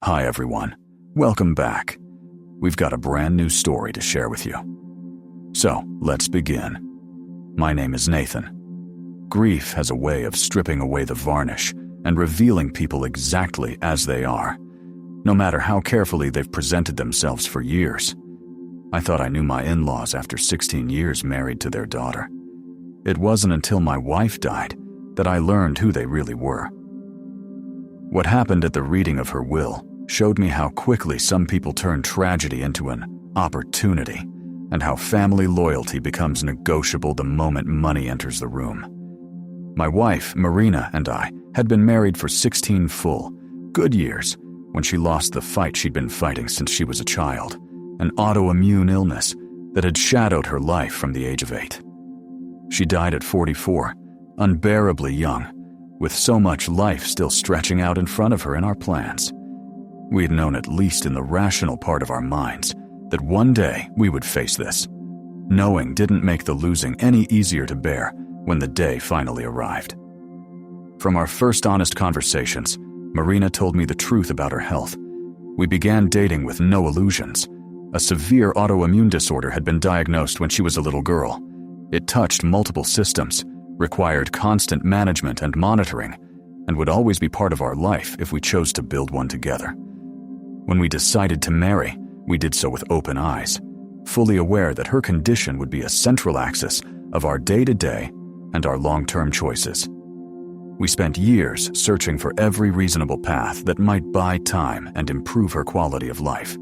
Hi everyone, welcome back. We've got a brand new story to share with you. So, let's begin. My name is Nathan. Grief has a way of stripping away the varnish and revealing people exactly as they are, no matter how carefully they've presented themselves for years. I thought I knew my in-laws after 16 years married to their daughter. It wasn't until my wife died that I learned who they really were. What happened at the reading of her will showed me how quickly some people turn tragedy into an opportunity, and how family loyalty becomes negotiable the moment money enters the room. My wife, Marina, and I had been married for 16 full, good years when she lost the fight she'd been fighting since she was a child, an autoimmune illness that had shadowed her life from the age of 8. She died at 44, unbearably young, with so much life still stretching out in front of her in our plans. We had known, at least in the rational part of our minds, that one day we would face this. Knowing didn't make the losing any easier to bear when the day finally arrived. From our first honest conversations, Marina told me the truth about her health. We began dating with no illusions. A severe autoimmune disorder had been diagnosed when she was a little girl. It touched multiple systems, required constant management and monitoring, and would always be part of our life if we chose to build one together. When we decided to marry, we did so with open eyes, fully aware that her condition would be a central axis of our day-to-day and our long-term choices. We spent years searching for every reasonable path that might buy time and improve her quality of life.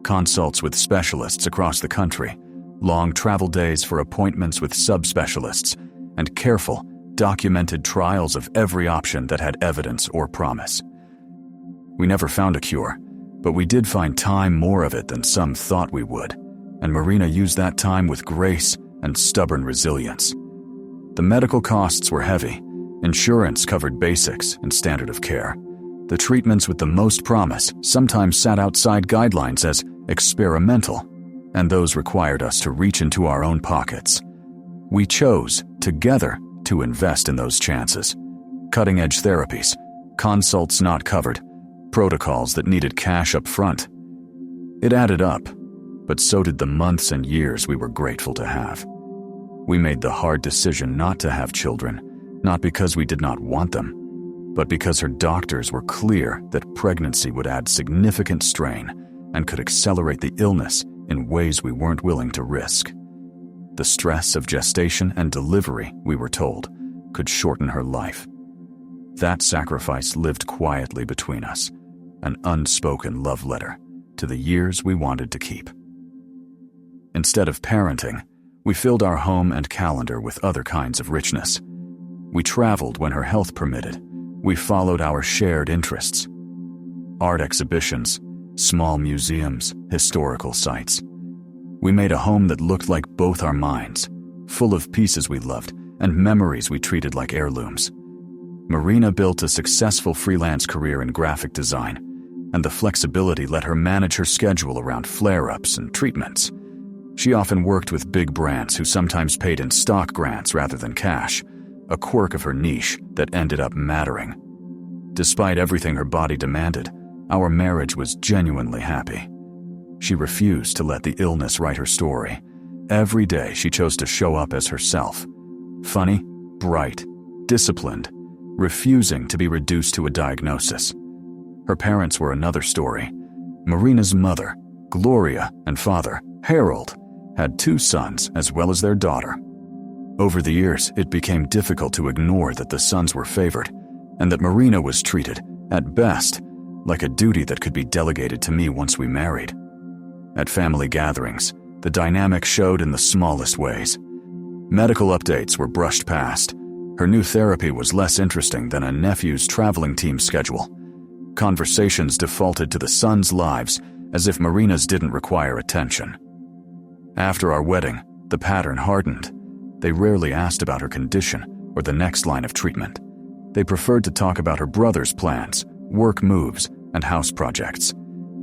Consults with specialists across the country, long travel days for appointments with subspecialists, and careful, documented trials of every option that had evidence or promise. We never found a cure, but we did find time more of it than some thought we would, and Marina used that time with grace and stubborn resilience. The medical costs were heavy. Insurance covered basics and standard of care. The treatments with the most promise sometimes sat outside guidelines as experimental, and those required us to reach into our own pockets. We chose, together, to invest in those chances. Cutting-edge therapies, consults not covered, protocols that needed cash up front. It added up, but so did the months and years we were grateful to have. We made the hard decision not to have children, not because we did not want them, but because her doctors were clear that pregnancy would add significant strain and could accelerate the illness in ways we weren't willing to risk. The stress of gestation and delivery, we were told, could shorten her life. That sacrifice lived quietly between us, an unspoken love letter to the years we wanted to keep. Instead of parenting, we filled our home and calendar with other kinds of richness. We traveled when her health permitted. We followed our shared interests. Art exhibitions, small museums, historical sites. We made a home that looked like both our minds, full of pieces we loved and memories we treated like heirlooms. Marina built a successful freelance career in graphic design, and the flexibility let her manage her schedule around flare-ups and treatments. She often worked with big brands who sometimes paid in stock grants rather than cash, a quirk of her niche that ended up mattering. Despite everything her body demanded, our marriage was genuinely happy. She refused to let the illness write her story. Every day she chose to show up as herself. Funny, bright, disciplined, refusing to be reduced to a diagnosis. Her parents were another story. Marina's mother, Gloria, and father, Harold, had 2 sons as well as their daughter. Over the years, it became difficult to ignore that the sons were favored, and that Marina was treated, at best, like a duty that could be delegated to me once we married. At family gatherings, the dynamic showed in the smallest ways. Medical updates were brushed past. Her new therapy was less interesting than a nephew's traveling team schedule. Conversations defaulted to the sons' lives as if Marina's didn't require attention. After our wedding, the pattern hardened. They rarely asked about her condition or the next line of treatment. They preferred to talk about her brother's plans, work moves, and house projects.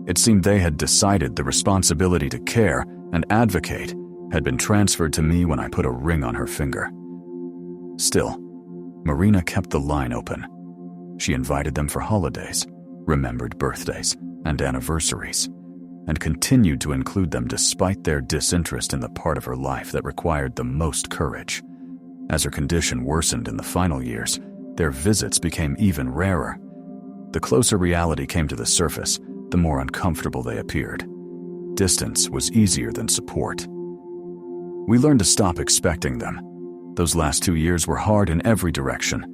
It seemed they had decided the responsibility to care and advocate had been transferred to me when I put a ring on her finger. Still, Marina kept the line open. She invited them for holidays, remembered birthdays, and anniversaries, and continued to include them despite their disinterest in the part of her life that required the most courage. As her condition worsened in the final years, their visits became even rarer. The closer reality came to the surface, the more uncomfortable they appeared. Distance was easier than support. We learned to stop expecting them. Those last 2 years were hard in every direction.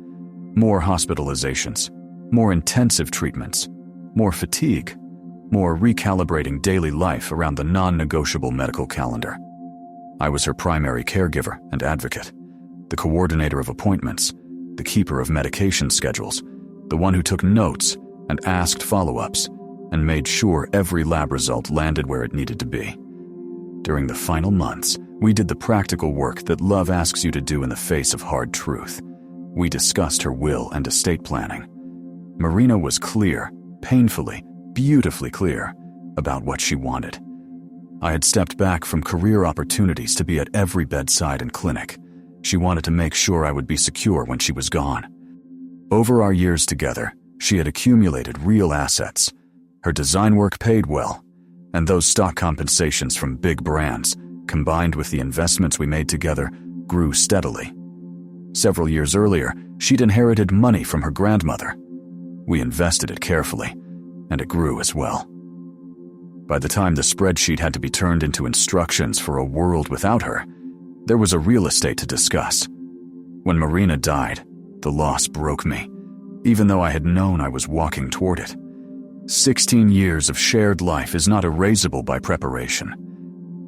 More hospitalizations, more intensive treatments, more fatigue, more recalibrating daily life around the non-negotiable medical calendar. I was her primary caregiver and advocate, the coordinator of appointments, the keeper of medication schedules, the one who took notes and asked follow-ups and made sure every lab result landed where it needed to be. During the final months, we did the practical work that love asks you to do in the face of hard truth. We discussed her will and estate planning. Marina was clear, painfully, beautifully clear, about what she wanted. I had stepped back from career opportunities to be at every bedside and clinic. She wanted to make sure I would be secure when she was gone. Over our years together, she had accumulated real assets. Her design work paid well, and those stock compensations from big brands, combined with the investments we made together, grew steadily. Several years earlier, she'd inherited money from her grandmother. We invested it carefully, and it grew as well. By the time the spreadsheet had to be turned into instructions for a world without her, there was a real estate to discuss. When Marina died, the loss broke me, even though I had known I was walking toward it. 16 years of shared life is not erasable by preparation.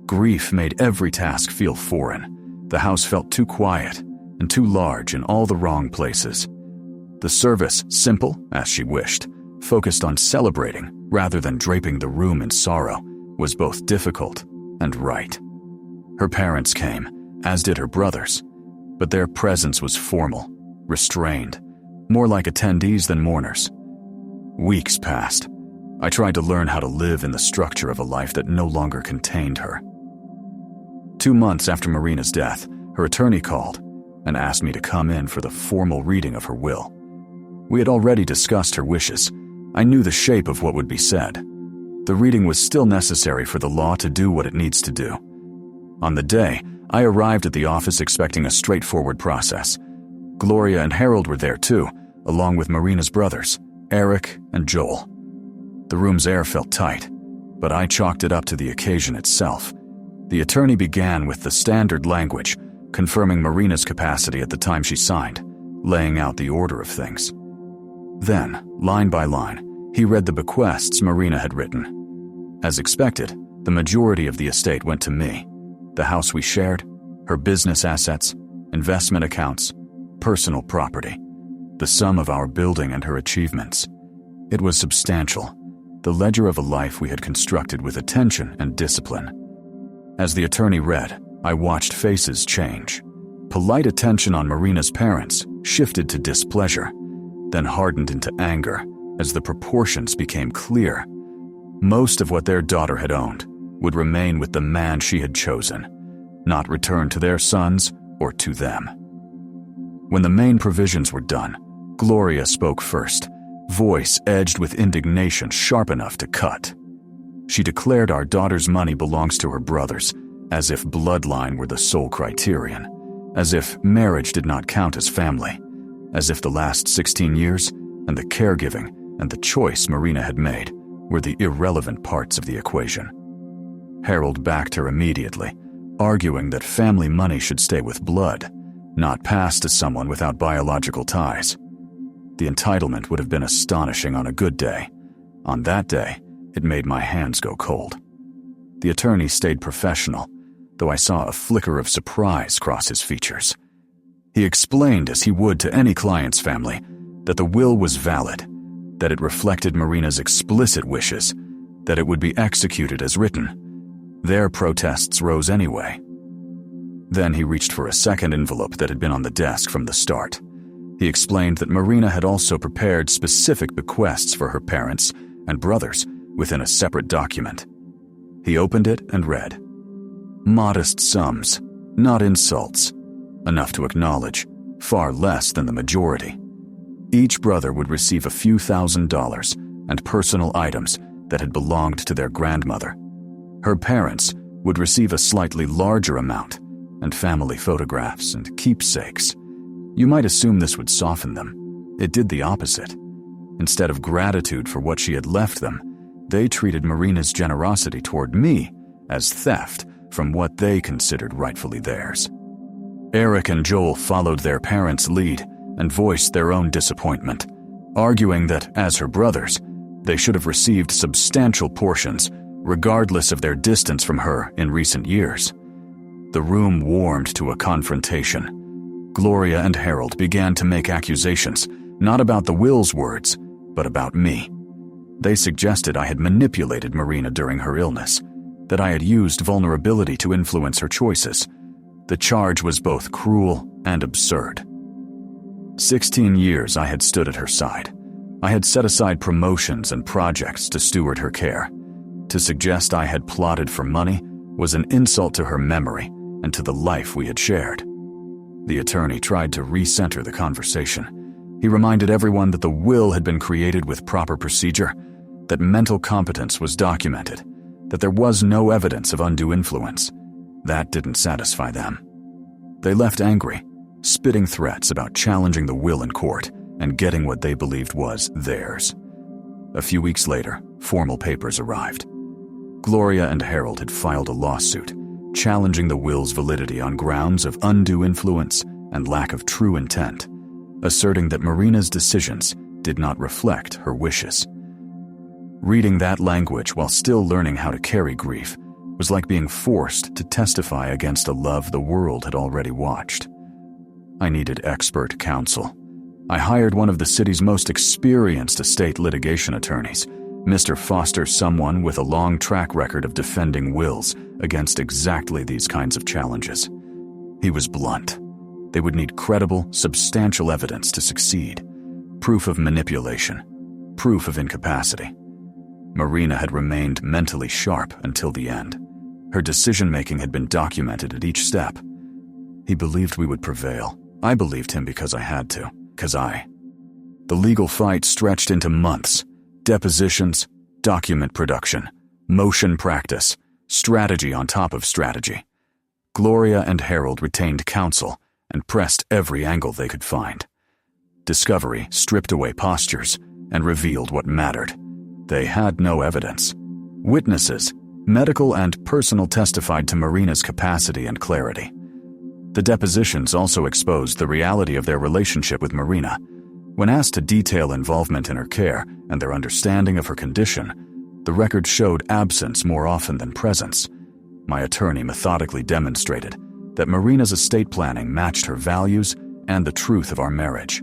Grief made every task feel foreign. The house felt too quiet and too large in all the wrong places. The service, simple as she wished, focused on celebrating rather than draping the room in sorrow, was both difficult and right. Her parents came, as did her brothers, but their presence was formal, restrained, more like attendees than mourners. Weeks passed. I tried to learn how to live in the structure of a life that no longer contained her. 2 months after Marina's death, her attorney called and asked me to come in for the formal reading of her will. We had already discussed her wishes. I knew the shape of what would be said. The reading was still necessary for the law to do what it needs to do. On the day, I arrived at the office expecting a straightforward process. Gloria and Harold were there too, along with Marina's brothers, Eric and Joel. The room's air felt tight, but I chalked it up to the occasion itself. The attorney began with the standard language, confirming Marina's capacity at the time she signed, laying out the order of things. Then, line by line, he read the bequests Marina had written. As expected, the majority of the estate went to me. The house we shared, her business assets, investment accounts, personal property, the sum of our building and her achievements. It was substantial, the ledger of a life we had constructed with attention and discipline. As the attorney read, I watched faces change. Polite attention on Marina's parents shifted to displeasure, then hardened into anger as the proportions became clear. Most of what their daughter had owned would remain with the man she had chosen, not return to their sons or to them. When the main provisions were done, Gloria spoke first, voice edged with indignation sharp enough to cut. She declared our daughter's money belongs to her brothers, as if bloodline were the sole criterion, as if marriage did not count as family, as if the last 16 years and the caregiving and the choice Marina had made were the irrelevant parts of the equation. Harold backed her immediately, arguing that family money should stay with blood, not passed to someone without biological ties. The entitlement would have been astonishing on a good day. On that day, it made my hands go cold. The attorney stayed professional, though I saw a flicker of surprise cross his features. He explained, as he would to any client's family, that the will was valid, that it reflected Marina's explicit wishes, that it would be executed as written. Their protests rose anyway. Then he reached for a second envelope that had been on the desk from the start. He explained that Marina had also prepared specific bequests for her parents and brothers within a separate document. He opened it and read. Modest sums, not insults, enough to acknowledge, far less than the majority. Each brother would receive a few $1,000s and personal items that had belonged to their grandmother. Her parents would receive a slightly larger amount, and family photographs and keepsakes. You might assume this would soften them. It did the opposite. Instead of gratitude for what she had left them, they treated Marina's generosity toward me as theft from what they considered rightfully theirs. Eric and Joel followed their parents' lead and voiced their own disappointment, arguing that, as her brothers, they should have received substantial portions, regardless of their distance from her in recent years. The room warmed to a confrontation. Gloria and Harold began to make accusations, not about the Will's words, but about me. They suggested I had manipulated Marina during her illness, that I had used vulnerability to influence her choices. The charge was both cruel and absurd. 16 years I had stood at her side. I had set aside promotions and projects to steward her care. To suggest I had plotted for money was an insult to her memory and to the life we had shared. The attorney tried to recenter the conversation. He reminded everyone that the will had been created with proper procedure, that mental competence was documented, that there was no evidence of undue influence. That didn't satisfy them. They left angry, spitting threats about challenging the will in court and getting what they believed was theirs. A few weeks later, formal papers arrived. Gloria and Harold had filed a lawsuit, challenging the will's validity on grounds of undue influence and lack of true intent, asserting that Marina's decisions did not reflect her wishes. Reading that language while still learning how to carry grief was like being forced to testify against a love the world had already watched. I needed expert counsel. I hired one of the city's most experienced estate litigation attorneys, Mr. Foster, someone with a long track record of defending wills against exactly these kinds of challenges. He was blunt. They would need credible, substantial evidence to succeed. Proof of manipulation. Proof of incapacity. Marina had remained mentally sharp until the end. Her decision-making had been documented at each step. He believed we would prevail. I believed him because I had to. The legal fight stretched into months. Depositions, document production, motion practice, strategy on top of strategy. Gloria and Harold retained counsel and pressed every angle they could find. Discovery stripped away postures and revealed what mattered. They had no evidence. Witnesses, medical and personal, testified to Marina's capacity and clarity. The depositions also exposed the reality of their relationship with Marina. When asked to detail involvement in her care and their understanding of her condition, the record showed absence more often than presence. My attorney methodically demonstrated that Marina's estate planning matched her values and the truth of our marriage.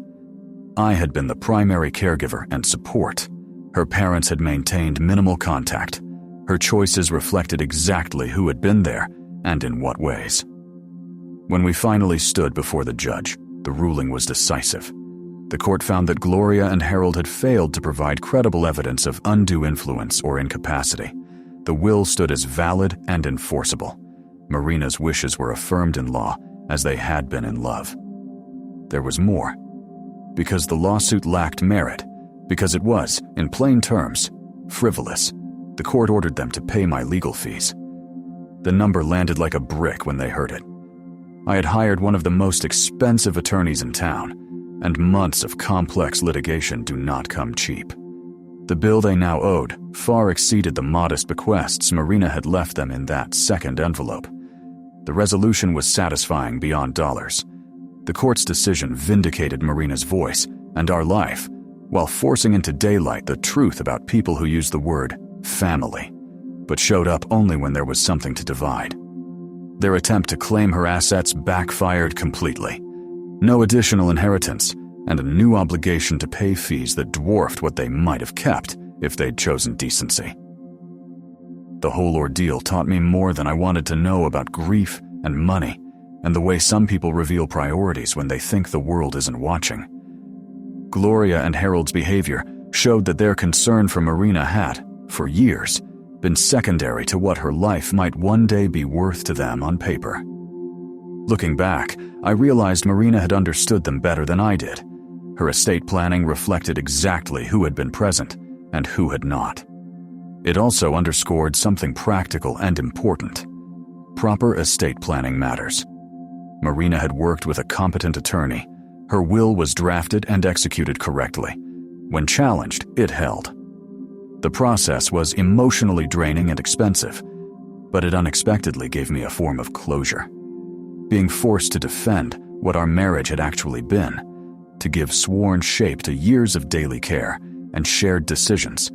I had been the primary caregiver and support. Her parents had maintained minimal contact. Her choices reflected exactly who had been there and in what ways. When we finally stood before the judge, the ruling was decisive. The court found that Gloria and Harold had failed to provide credible evidence of undue influence or incapacity. The will stood as valid and enforceable. Marina's wishes were affirmed in law as they had been in love. There was more. Because the lawsuit lacked merit, because it was, in plain terms, frivolous, the court ordered them to pay my legal fees. The number landed like a brick when they heard it. I had hired one of the most expensive attorneys in town, and months of complex litigation do not come cheap. The bill they now owed far exceeded the modest bequests Marina had left them in that second envelope. The resolution was satisfying beyond dollars. The court's decision vindicated Marina's voice and our life, while forcing into daylight the truth about people who used the word family, but showed up only when there was something to divide. Their attempt to claim her assets backfired completely. No additional inheritance, and a new obligation to pay fees that dwarfed what they might have kept if they'd chosen decency. The whole ordeal taught me more than I wanted to know about grief and money, and the way some people reveal priorities when they think the world isn't watching. Gloria and Harold's behavior showed that their concern for Marina had, for years, been secondary to what her life might one day be worth to them on paper. Looking back, I realized Marina had understood them better than I did. Her estate planning reflected exactly who had been present and who had not. It also underscored something practical and important. Proper estate planning matters. Marina had worked with a competent attorney. Her will was drafted and executed correctly. When challenged, it held. The process was emotionally draining and expensive, but it unexpectedly gave me a form of closure. Being forced to defend what our marriage had actually been, to give sworn shape to years of daily care and shared decisions,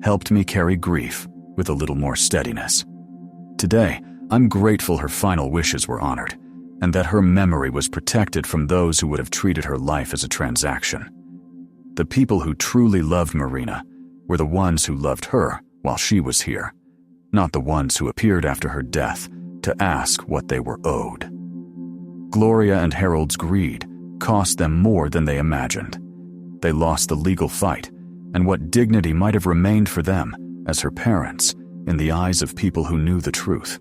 helped me carry grief with a little more steadiness. Today, I'm grateful her final wishes were honored, and that her memory was protected from those who would have treated her life as a transaction. The people who truly loved Marina were the ones who loved her while she was here, not the ones who appeared after her death to ask what they were owed. Gloria and Harold's greed cost them more than they imagined. They lost the legal fight, and what dignity might have remained for them as her parents in the eyes of people who knew the truth.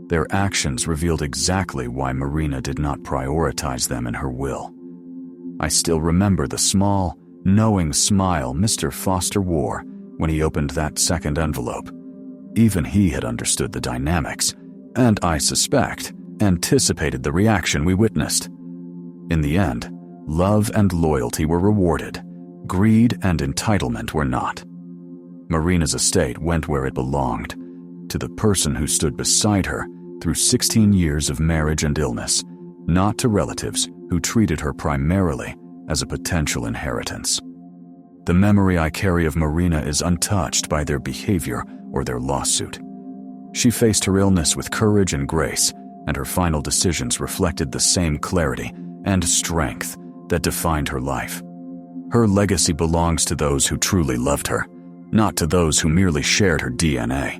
Their actions revealed exactly why Marina did not prioritize them in her will. I still remember the small, knowing smile Mr. Foster wore when he opened that second envelope. Even he had understood the dynamics, and I suspect, anticipated the reaction we witnessed. In the end, love and loyalty were rewarded. Greed and entitlement were not. Marina's estate went where it belonged, to the person who stood beside her through 16 years of marriage and illness, not to relatives who treated her primarily as a potential inheritance. The memory I carry of Marina is untouched by their behavior or their lawsuit. She faced her illness with courage and grace, and her final decisions reflected the same clarity and strength that defined her life. Her legacy belongs to those who truly loved her, not to those who merely shared her DNA.